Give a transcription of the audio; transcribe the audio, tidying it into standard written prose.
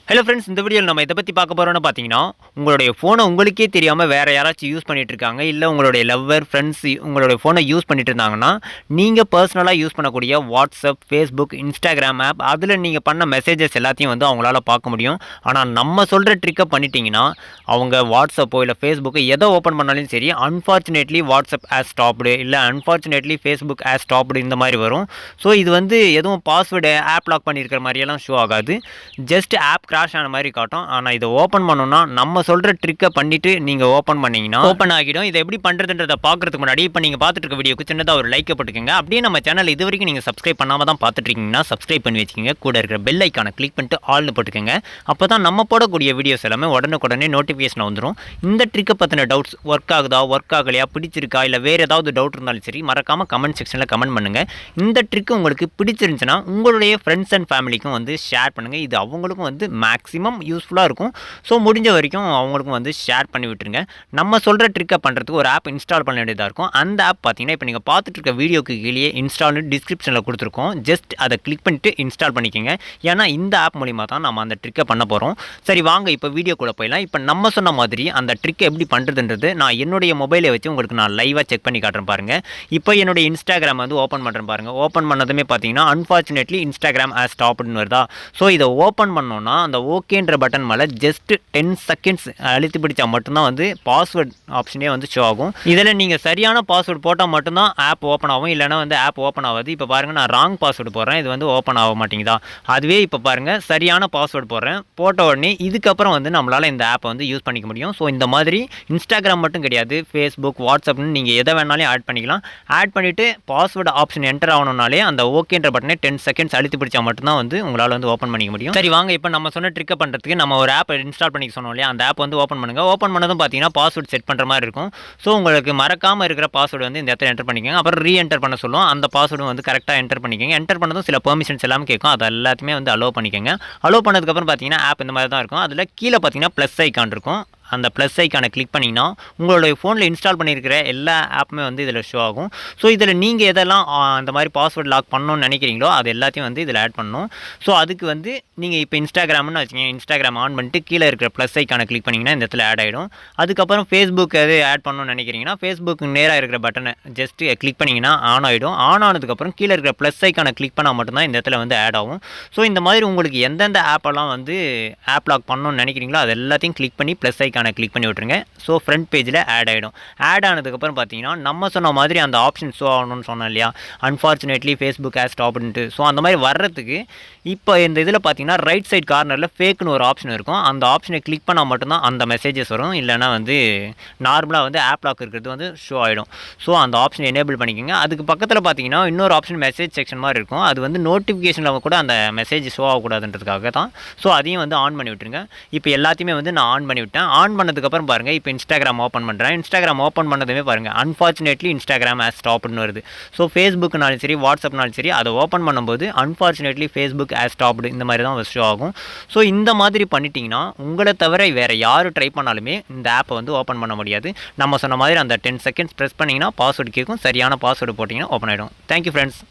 Hello friends, இந்த வீடியோவில் நம்ம இதை பற்றி பார்க்க போகிறோம்னு பார்த்தீங்கன்னா, உங்களுடைய ஃபோனை உங்களுக்கே தெரியாமல் வேறு யாராச்சும் யூஸ் பண்ணிட்டு இருக்காங்க. இல்லை உங்களுடைய லவ்வர், ஃப்ரெண்ட்ஸ் உங்களுடைய ஃபோனை யூஸ் பண்ணிட்டு இருந்தாங்கன்னா, நீங்கள் பர்சனலாக யூஸ் பண்ணக்கூடிய வாட்ஸ்அப், ஃபேஸ்புக், இன்ஸ்டாகிராம் ஆப் அதில் நீங்கள் பண்ண மெசேஜஸ் எல்லாத்தையும் வந்து அவங்களால பார்க்க முடியும். ஆனால் நம்ம சொல்கிற ட்ரிக்கை பண்ணிட்டீங்கன்னா, அவங்க வாட்ஸ்அப்போ இல்லை ஃபேஸ்புக்கோ எதை ஓப்பன் பண்ணாலும் சரி, அன்ஃபார்ச்சுனேட்லி வாட்ஸ்அப் ஆஸ் ஸ்டாப்டு, இல்லை அன்ஃபார்ச்சுனேட்லி ஃபேஸ்புக் ஆஸ் ஸ்டாப்டு இந்த மாதிரி வரும். ஸோ இது வந்து எதுவும் பாஸ்வேர்டு ஆப் லாக் பண்ணியிருக்கிற மாதிரியெல்லாம் ஷோ ஆகாது. ஜஸ்ட் ஆப் கிராஷ் ஆன மாதிரி காட்டும். ஆனால் இதை ஓப்பன் பண்ணணும்னா நம்ம சொல்கிற ட்ரிக்கை பண்ணிவிட்டு நீங்கள் ஓப்பன் பண்ணிங்கன்னா ஓப்பன் ஆகிடும். இதை எப்படி பண்ணுறதுன்றதை பார்க்குறதுக்கு முன்னாடி இப்போ நீங்கள் பார்த்துட்டு இருக்க வீடியோக்கு சின்னதாக ஒரு லைக்கை போட்டுக்கோங்க. அப்படியே நம்ம சேனல் இது வரைக்கும் நீங்கள் சப்ஸ்கிரைப் பண்ணாமல் தான் பார்த்துட்டு இருக்கீங்கன்னா சப்ஸ்கிரைப் பண்ணி வச்சுக்கோங்க. கூட இருக்கிற பெல் ஐக்கானை கிளிக் பண்ணிட்டு ஆல்னு போட்டுக்கோங்க. அப்போ தான் நம்ம போடக்கூடிய வீடியோஸ் எல்லாமே உடனுக்குடனே நோட்டிஃபிகேஷன் வந்துடும். இந்த ட்ரிக்கை பற்றின டவுட்ஸ் ஒர்க் ஆகுதா, ஒர்க் ஆகலையா, பிடிச்சிருக்கா, இல்லை வேறு ஏதாவது டவுட் இருந்தாலும் சரி மறக்காமல் கமெண்ட் செக்ஷனில் கமெண்ட் பண்ணுங்கள். இந்த ட்ரிக்கு உங்களுக்கு பிடிச்சிருந்துச்சுன்னா உங்களுடைய ஃப்ரெண்ட்ஸ் அண்ட் ஃபேமிலிக்கும் வந்து ஷேர் பண்ணுங்கள். இது அவங்களுக்கும் வந்து மேக்ஸிமம் யூஸ்ஃபுல்லாக இருக்கும். ஸோ முடிஞ்ச வரைக்கும் அவங்களுக்கும் வந்து ஷேர் பண்ணி விட்டுருங்க. நம்ம சொல்கிற ட்ரிக்கை பண்ணுறதுக்கு ஒரு ஆப் இன்ஸ்டால் பண்ண வேண்டியதாக இருக்கும். அந்த ஆப் பார்த்தீங்கன்னா இப்போ நீங்கள் பார்த்துட்டு இருக்க வீடியோக்கு கீழே இன்ஸ்டால்னு டிஸ்கிரிப்ஷனில் கொடுத்துருக்கோம். ஜஸ்ட் அதை கிளிக் பண்ணிட்டு இன்ஸ்டால் பண்ணிக்கோங்க. ஏன்னா இந்த ஆப் மூலிமா தான் நம்ம அந்த ட்ரிக்கை பண்ண போகிறோம். சரி வாங்க இப்போ வீடியோக்குள்ளே போயிடலாம். இப்போ நம்ம சொன்ன மாதிரி அந்த ட்ரிக்கை எப்படி பண்ணுறதுன்றது நான் என்னுடைய மொபைலை வச்சு உங்களுக்கு நான் லைவாக செக் பண்ணி காட்டுறேன் பாருங்கள். இப்போ என்னுடைய இன்ஸ்டாகிராம் வந்து ஓப்பன் பண்ணுறேன் பாருங்கள். ஓப்பன் பண்ணதுமே பார்த்தீங்கன்னா அன்ஃபார்ச்சுனேட்லி இன்ஸ்டாகிராம் ஆஸ் ஸ்டாப்டுன்னு வருதா. ஸோ இதை ஓப்பன் பண்ணோன்னா அந்த ஓகேன்ற பட்டன் மேலே ஜஸ்ட் 10 செகண்ட்ஸ் அழுத்தி பிடிச்சா மட்டும்தான் வந்து பாஸ்வேர்ட் ஆப்ஷனே வந்து ஷோ ஆகும். இதில் நீங்கள் சரியான பாஸ்வேர்டு போட்டால் மட்டும்தான் ஆப் ஓப்பன் ஆகும். இல்லைனா வந்து ஆப் ஓப்பன் ஆகாது. இப்போ பாருங்கள், நான் ராங் பாஸ்வேர்டு போடுறேன், இது வந்து ஓப்பன் ஆக மாட்டேங்குதா. அதுவே இப்போ பாருங்கள், சரியான பாஸ்வேர்டு போடுறேன், போட்ட உடனே இதுக்கப்புறம் வந்து நம்மளால் இந்த ஆப்பை வந்து யூஸ் பண்ணிக்க முடியும். ஸோ இந்த மாதிரி இன்ஸ்டாகிராம் மட்டும் கிடையாது, ஃபேஸ்புக், வாட்ஸ்அப்னு நீங்கள் எதை வேணாலும் ஆட் பண்ணிக்கலாம். ஆட் பண்ணிவிட்டு பாஸ்வேர்டு ஆப்ஷன் என்டர் ஆகணும்னாலே அந்த ஓகேன்ற பட்டனே 10 செகண்ட்ஸ் அழுத்தி பிடிச்சா மட்டும்தான் வந்து உங்களால் வந்து ஓப்பன் பண்ணிக்க முடியும். சரி வாங்க, இப்போ நம்ம சொன்ன ட்ரிக்கை பண்ணுறதுக்கு நம்ம ஒரு ஆப் இன்ஸ்டால் பண்ணிக்க சொன்னோம் இல்லையா, அந்த ஆப் வந்து ஓப்பன் பண்ணுங்கள். ஓப்பன் பண்ணதும் பார்த்தீங்கன்னா பாஸ்வேர்டு செட் பண்ணுற மாதிரி இருக்கும். ஸோ உங்களுக்கு மறக்காமல் இருக்கிற பாஸ்வேர்டு வந்து இந்த இடத்துல என்டர் பண்ணிக்கோங்க. அப்புறம் ரீஎன்டர் பண்ண சொல்லுவோம். அந்த பாஸ்வேர்டு வந்து கரெக்டாக என்டர் பண்ணிக்கோங்க. என்டர் பண்ணதும் சில பெர்மிஷன்ஸ் எல்லாமே கேட்கும். அது எல்லாத்தையுமே வந்து அலோவ் பண்ணிக்கோங்க. அலோவ் பண்ணதுக்கப்புறம் பார்த்தீங்கன்னா ஆப் இந்த மாதிரி தான் இருக்கும். அதில் கீழே பார்த்தீங்கன்னா ப்ளஸ் ஐக்கான் இருக்கும். அந்த ப்ளஸ் ஐக்கானை கிளிக் பண்ணிங்கன்னா உங்களுடைய ஃபோனில் இன்ஸ்டால் பண்ணியிருக்கிற எல்லா ஆப்புமே வந்து இதில் ஷோ ஆகும். ஸோ இதில் நீங்கள் எதெல்லாம் அந்த மாதிரி பாஸ்வேர்டு லாக் பண்ணணும்னு நினைக்கிறீங்களோ அது எல்லாத்தையும் வந்து இதில் ஆட் பண்ணணும். ஸோ அதுக்கு வந்து நீங்கள் இப்போ இன்ஸ்டாகிராம்னு வச்சுக்கோங்க. இன்ஸ்டாகிராம் ஆன் பண்ணிட்டு கீழே இருக்கிற ப்ளஸ் ஐக்கானை கிளிக் பண்ணிங்கன்னா இந்த இடத்துல ஆட் ஆகிடும். அதுக்கப்புறம் ஃபேஸ்புக் எது ஆட் பண்ணணும்னு நினைக்கிறீங்கன்னா ஃபேஸ்புக் நேராக இருக்கிற பட்டனை ஜஸ்ட்டு கிளிக் பண்ணிங்கன்னா ஆன் ஆகிடும். ஆன் ஆனதுக்கப்புறம் கீழே இருக்கிற ப்ளஸ் ஐக்கானை கிளிக் பண்ணால் மட்டும்தான் இந்த இடத்துல வந்து ஆட் ஆகும். ஸோ இந்த மாதிரி உங்களுக்கு எந்தெந்த ஆப்பெல்லாம் வந்து ஆப் லாக் பண்ணணும்னு நினைக்கிறீங்களோ அது எல்லாத்தையும் கிளிக் பண்ணி ப்ளஸ் ஐக்கானை கிளிக் பண்ணி விட்டுருங்க. ஸோ ஃப்ரண்ட் பேஜில் ஆட் ஆகிடும். ஆட் ஆனதுக்கப்புறம் பார்த்தீங்கன்னா நம்ம சொன்ன மாதிரி அந்த ஆப்ஷன் ஷோ ஆகணும்னு சொன்னோம் இல்லையா, அன்ஃபார்ச்சுனேட்லி ஃபேஸ்புக் ஆஸ் ஸ்டாப்டுன்ட்டு. ஸோ அந்த மாதிரி வர்றதுக்கு இப்போ இந்த இதில் பார்த்தீங்கன்னா ரைட் சைட் கார்னரில் ஃபேக்குன்னு ஒரு ஆப்ஷன் இருக்கும். அந்த ஆப்ஷனை கிளிக் பண்ணால் மட்டும்தான் அந்த மெசேஜஸ் வரும். இல்லைனா வந்து நார்மலாக வந்து ஆப் லாக் இருக்கிறது வந்து ஷோ ஆகிடும். ஸோ அந்த ஆப்ஷனை எனேபிள் பண்ணிக்கோங்க. அதுக்கு பக்கத்தில் பார்த்தீங்கன்னா இன்னொரு ஆப்ஷன் மெசேஜ் செக்ஷன் மாதிரி இருக்கும். அது வந்து நோட்டிஃபிகேஷனில் கூட அந்த மெசேஜ் ஷோ ஆகக்கூடாதுன்றதுக்காக தான். ஸோ அதையும் வந்து ஆன் பண்ணி விட்டுருங்க. இப்போ எல்லாத்தையுமே வந்து நான் ஆன் பண்ணி விட்டேன். ஆன் பண்ணதுக்கப்புறம் பாருங்கள், இப்போ இன்ஸ்டாகிராம் ஓப்பன் பண்ணுறேன். இன்ஸ்டாகிராம் ஓப்பன் பண்ணதுமே பாருங்கள், அன்ஃபார்ச்சுனேட்லி இன்ஸ்டாகிராம் ஆஸ் ஸ்டாப்டுன்னு வருது. ஸோ ஃபேஸ்புக்னாலும் சரி, வாட்ஸ்அப்னாலும் சரி, அதை ஓப்பன் பண்ணும்போது அன்ஃபார்ச்சுனேட்லி ஃபேஸ்புக் ஆஸ் ஸ்டாப்டு இந்த மாதிரி தான் ஷோ ஆகும். ஸோ இந்த மாதிரி பண்ணிட்டீங்கன்னா உங்களை தவிர வேறு யார் ட்ரை பண்ணாலுமே இந்த ஆப்பை வந்து ஓப்பன் பண்ண முடியாது. நம்ம சொன்ன மாதிரி அந்த 10 செகண்ட்ஸ் ப்ரெஸ் பண்ணிங்கன்னா பாஸ்வேர்டு கேட்கும். சரியான பாஸ்வேர்டு போட்டிங்கன்னா ஓப்பன் ஆகிடும். Thank you friends.